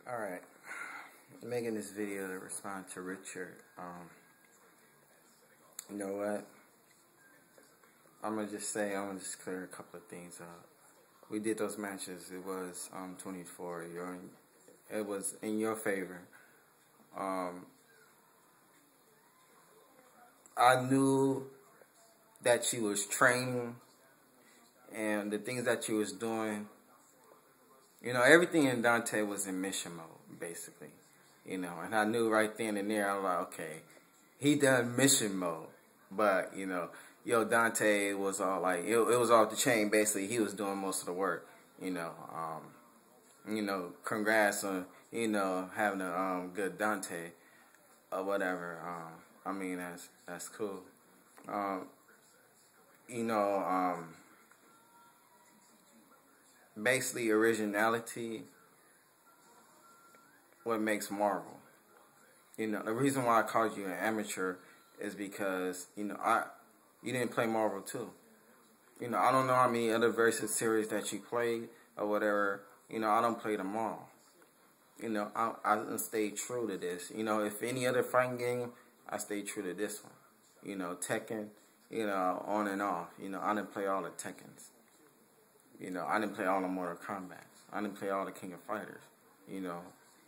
Alright, I'm making this video to respond to Richard. You know what? I'm gonna just clear a couple of things up. We did those matches. It was 24. It was in your favor. I knew that you was training and the things that you was doing. You know, everything in Dante was in mission mode, basically. You know, and I knew right then and there, I was like, okay, he done mission mode. But, you know, Dante was all like, it was off the chain, basically. He was doing most of the work, you know. Congrats on, having a good Dante or whatever. I mean, that's cool. Basically, originality, what makes Marvel. You know, the reason why I called you an amateur is because, you didn't play Marvel too. You know, I don't know how many other versus series that you played or whatever. You know, I don't play them all. You know, I stayed true to this. You know, if any other fighting game, I stayed true to this one. You know, Tekken, on and off. You know, I didn't play all the Tekkens. You know, I didn't play all the Mortal Kombats. I didn't play all the King of Fighters. You know,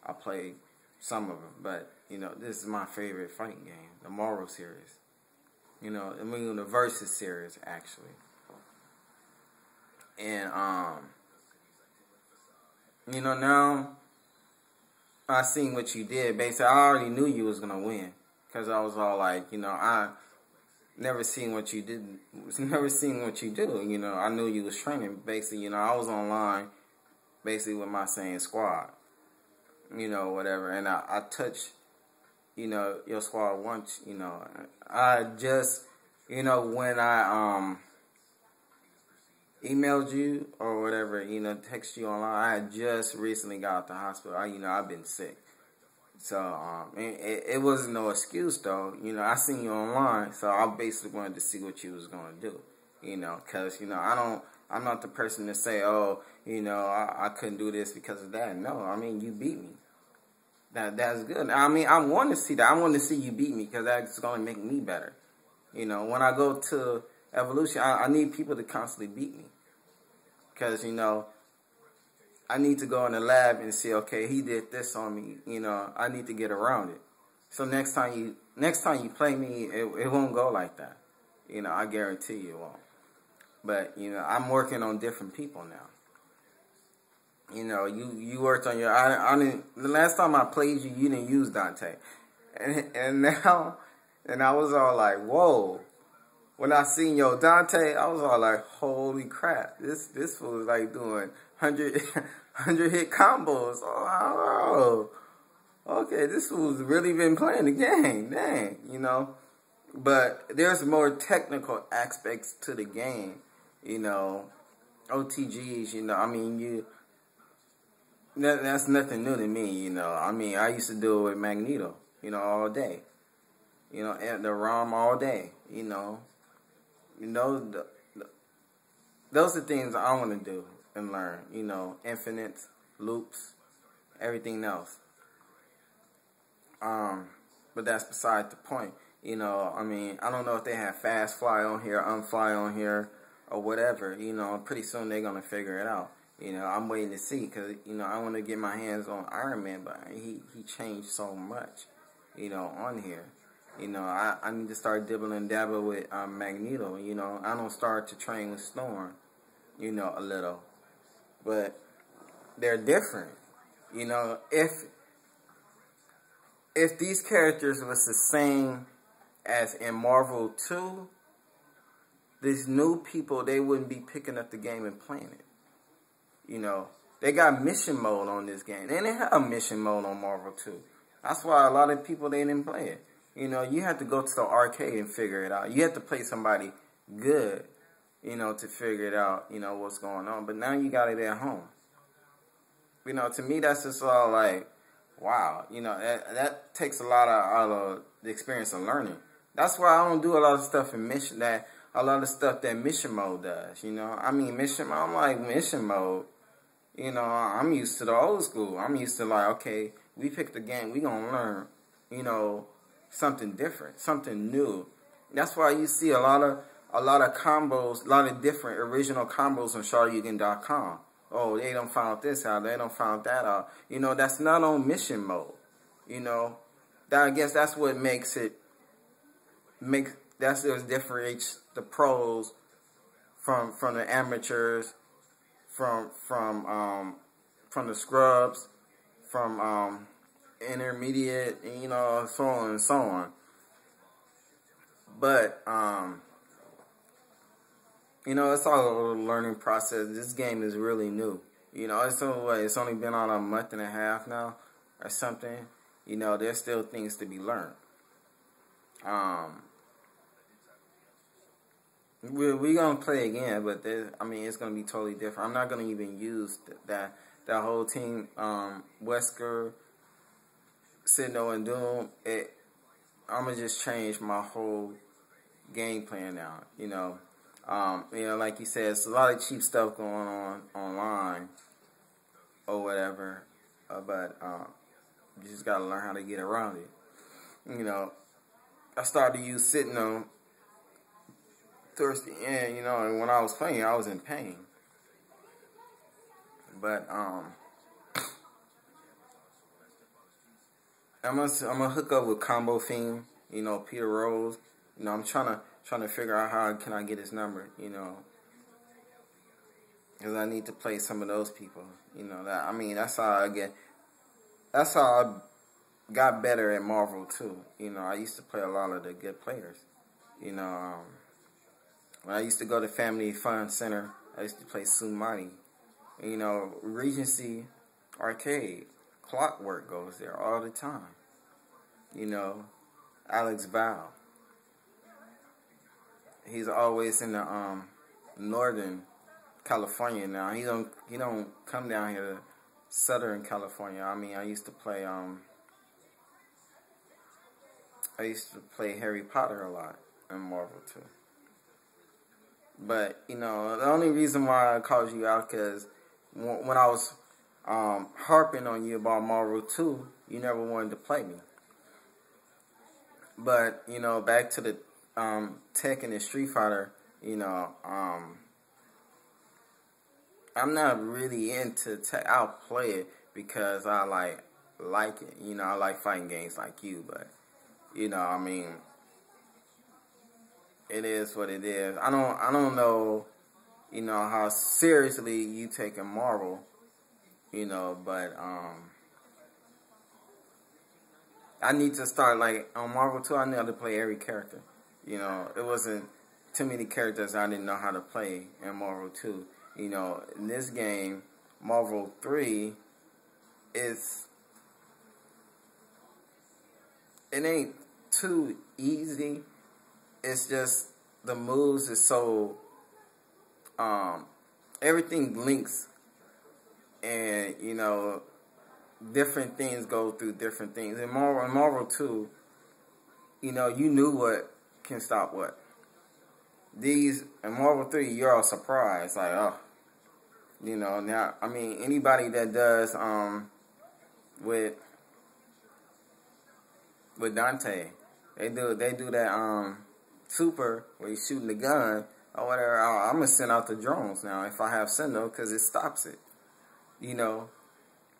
I played some of them. But, this is my favorite fighting game, the Marvel series. You know, the Versus series, actually. And, now I seen what you did. Basically, I already knew you was going to win. Because I was all like, I never seen what you did. Never seen what you do. I knew you was training. Basically, I was online, basically with my same squad. Whatever. And I touched, your squad once. I just, when I emailed you or whatever, text you online. I had just recently got out the hospital. I've been sick. So, it wasn't no excuse, though. I seen you online, so I basically wanted to see what you was going to do. Because, I'm not the person to say, oh, I couldn't do this because of that. No, I mean, you beat me. That's good. I mean, I want to see that. I want to see you beat me because that's going to make me better. When I go to Evolution, I need people to constantly beat me. Because, I need to go in the lab and see, okay, he did this on me. I need to get around it. So next time you play me, it won't go like that. I guarantee you it won't. But, I'm working on different people now. You worked on your, the last time I played you, you didn't use Dante. And now, I was all like, whoa. When I seen your Dante, I was all like, holy crap. This was like doing 100 hit combos. Oh, okay, this was really been playing the game. Dang, But there's more technical aspects to the game. OTGs, I mean, that's nothing new to me, I mean, I used to do it with Magneto, all day. And the ROM all day, those are things I want to do and learn, infinites, loops, everything else. But that's beside the point. I mean, I don't know if they have fast fly on here, unfly on here, or whatever. Pretty soon they're gonna figure it out. I'm waiting to see because I want to get my hands on Iron Man, but he changed so much, on here. I need to start dibbling and dabbling with Magneto. I don't start to train with Storm, a little, but they're different. If these characters was the same as in Marvel 2, these new people, they wouldn't be picking up the game and playing it. They got mission mode on this game. They didn't have mission mode on Marvel 2. That's why a lot of people, they didn't play it. You have to go to the arcade and figure it out. You have to play somebody good, to figure it out, what's going on. But now you got it at home. To me, that's just all like, wow. That takes a lot of the experience of learning. That's why I don't do a lot of stuff in mission, a lot of stuff that mission mode does, I mean, mission mode, I'm like, mission mode, You know, I'm used to the old school. I'm used to like, okay, we picked the game, we gonna learn, you know, something different, something new. That's why you see a lot of combos, a lot of different original combos on Shoryuken.com. Oh, they don't found this out, they don't found that out. You know, that's not on mission mode. You know, that I guess that's what makes it that's what differentiates the pros from the amateurs, from the scrubs, from intermediate, you know, so on and so on. But you know, it's all a learning process. This game is really new. You know, it's only been on a month and a half now or something. You know, there's still things to be learned. We're gonna play again, but I mean, it's gonna be totally different. I'm not gonna even use that whole team, Wesker, Sidno, and Doom. I'm gonna just change my whole game plan now. You know, like you said, it's a lot of cheap stuff going on online or whatever, but you just gotta learn how to get around it. You know, I started to use Sidno towards the end, you know, and when I was playing, I was in pain. But I'm gonna hook up with Combo Fiend, you know, Peter Rose. You know, I'm trying to figure out how can I get his number, you know, because I need to play some of those people. You know, that's how I got better at Marvel too. You know, I used to play a lot of the good players. You know, when I used to go to Family Fun Center, I used to play Sumati. You know, Regency Arcade, Clockwork goes there all the time. You know, Alex Val. He's always in the Northern California now. He don't come down here to Southern California. I mean, I used to play Harry Potter a lot in Marvel too. But, you know, the only reason why I called you out, because when I was harping on you about Marvel 2, you never wanted to play me. But, you know, back to the Tekken and Street Fighter, you know, I'm not really into Tekken. I'll play it because I like it. You know, I like fighting games like you, but, you know, I mean, it is what it is. I don't know, you know, how seriously you taking Marvel, you know, but I need to start, like, on Marvel 2, I need to play every character. You know, it wasn't too many characters I didn't know how to play in Marvel 2. You know, in this game, Marvel 3, it ain't too easy. It's just the moves is so everything links, and you know, different things go through different things. In Marvel 2, you know, you knew what can stop what. In Marvel 3, you're all surprised, like, oh, you know. Now, I mean, anybody that does with Dante, they do that super where he's shooting the gun or whatever. I'm gonna send out the drones now if I have Sendo, because it stops it. You know,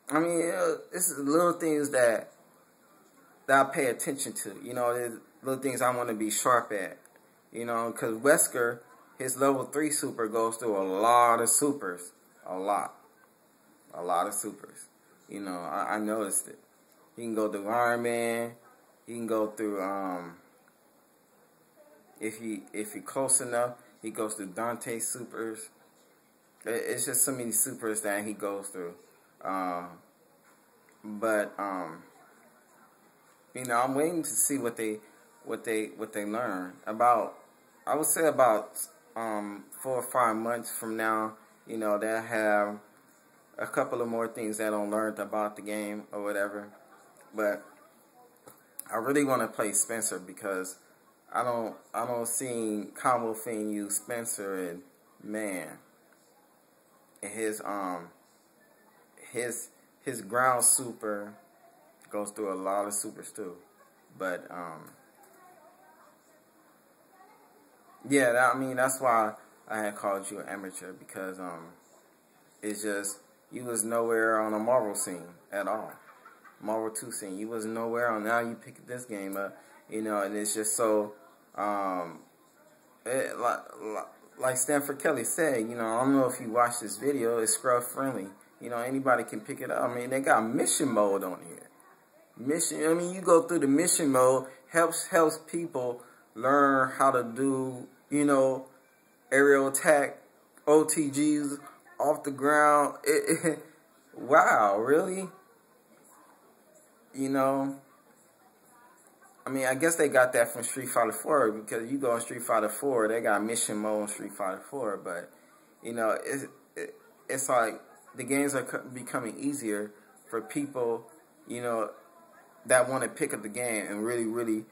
I mean, it's little things that I pay attention to. You know, there's little things I want to be sharp at. You know, because Wesker, his level 3 super goes through a lot of supers, a lot of supers. You know, I noticed it. He can go through Iron Man. He can go through if he close enough, he goes through Dante supers. It's just so many supers that he goes through. But you know, I'm waiting to see what they learn about. I would say about 4 or 5 months from now, you know, they'll have a couple of more things that I learned about the game or whatever. But I really want to play Spencer because I don't see Combo Fiend use Spencer, and man, and his his ground super goes through a lot of supers too. But yeah, I mean that's why I had called you an amateur, because it's just you was nowhere on a Marvel scene at all. Marvel 2 scene. You was nowhere on. Now you pick this game up, you know, and it's just so like Stanford Kelly said, you know, I don't know if you watched this video, it's scrub friendly. You know, anybody can pick it up. I mean, they got mission mode on here. I mean, you go through the mission mode, helps people learn how to do, you know, aerial attack, OTGs off the ground. Wow, really? You know, I mean, I guess they got that from Street Fighter 4, because you go in Street Fighter 4, they got mission mode in Street Fighter 4, but, you know, it's like the games are becoming easier for people, you know, that want to pick up the game and really,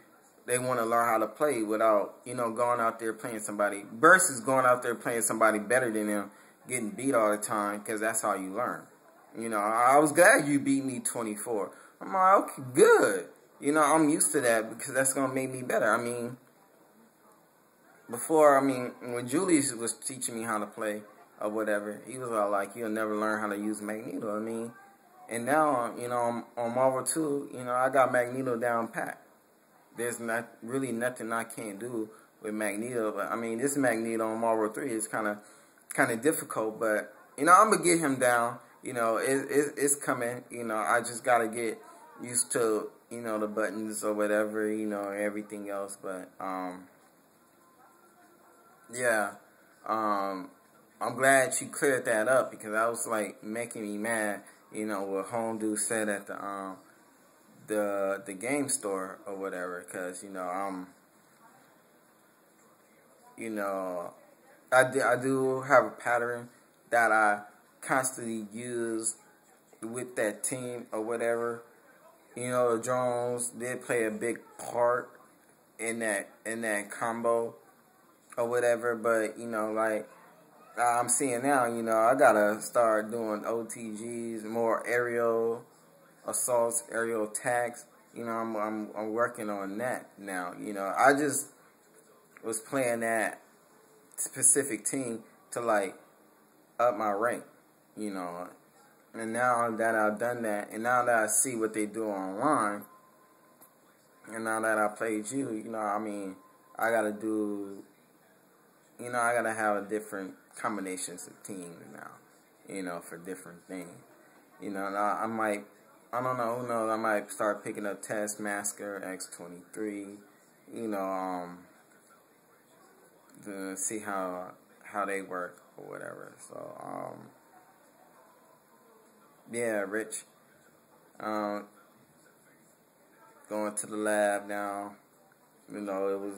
they want to learn how to play without, you know, going out there playing somebody, versus going out there playing somebody better than them, getting beat all the time, because that's how you learn. You know, I was glad you beat me 24. I'm like, okay, good. You know, I'm used to that, because that's going to make me better. I mean, before, I mean, when Julius was teaching me how to play or whatever, he was all like, you'll never learn how to use Magneto. I mean, and now, you know, on Marvel 2, you know, I got Magneto down pat. There's not really nothing I can't do with Magneto. But, I mean, this Magneto on Marvel 3 is kind of difficult. But, you know, I'm going to get him down. You know, it's coming. You know, I just got to get used to, you know, the buttons or whatever, you know, everything else. But, yeah, I'm glad you cleared that up, because that was, like, making me mad, you know, what Home Dude said at the game store or whatever, because, you know, I do have a pattern that I constantly use with that team or whatever. You know, the drones did play a big part in that combo or whatever, but, you know, like I'm seeing now, you know, I gotta start doing OTGs, more aerial assaults, aerial attacks. You know, I'm working on that now. You know, I just was playing that specific team to, like, up my rank, you know. And now that I've done that, and now that I see what they do online, and now that I played you, you know, I mean, I gotta do, you know, I gotta have different combinations of teams now, you know, for different things. You know, and I might, I don't know, who knows, I might start picking up Taskmaster, X-23, you know, to see how they work or whatever. So, yeah, Rich, going to the lab now. You know,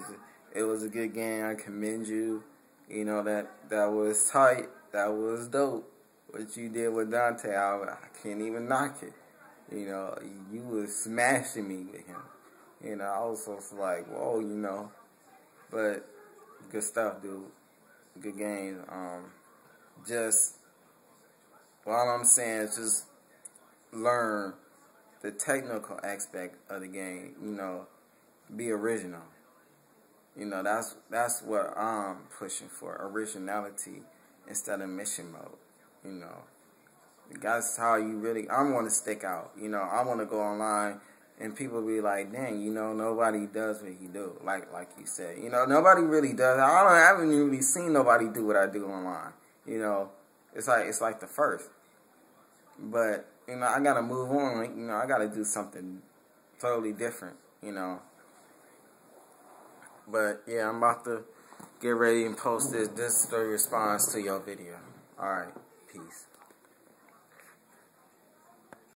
it was a good game. I commend you. You know, that was tight. That was dope. What you did with Dante, I can't even knock it. You know, you was smashing me with him. You know, I was just like, whoa, you know. But good stuff, dude. Good games. Just, all I'm saying is just learn the technical aspect of the game. You know, be original. You know, that's what I'm pushing for, originality instead of mission mode. You know, that's how you really, I want to stick out. You know, I want to go online and people be like, dang, you know, nobody does what he do. Like you said, you know, nobody really does. I haven't really seen nobody do what I do online. You know, it's like the first. But, you know, I got to move on. You know, I got to do something totally different, you know. But, yeah, I'm about to get ready and post this. This is the response to your video. All right. Peace.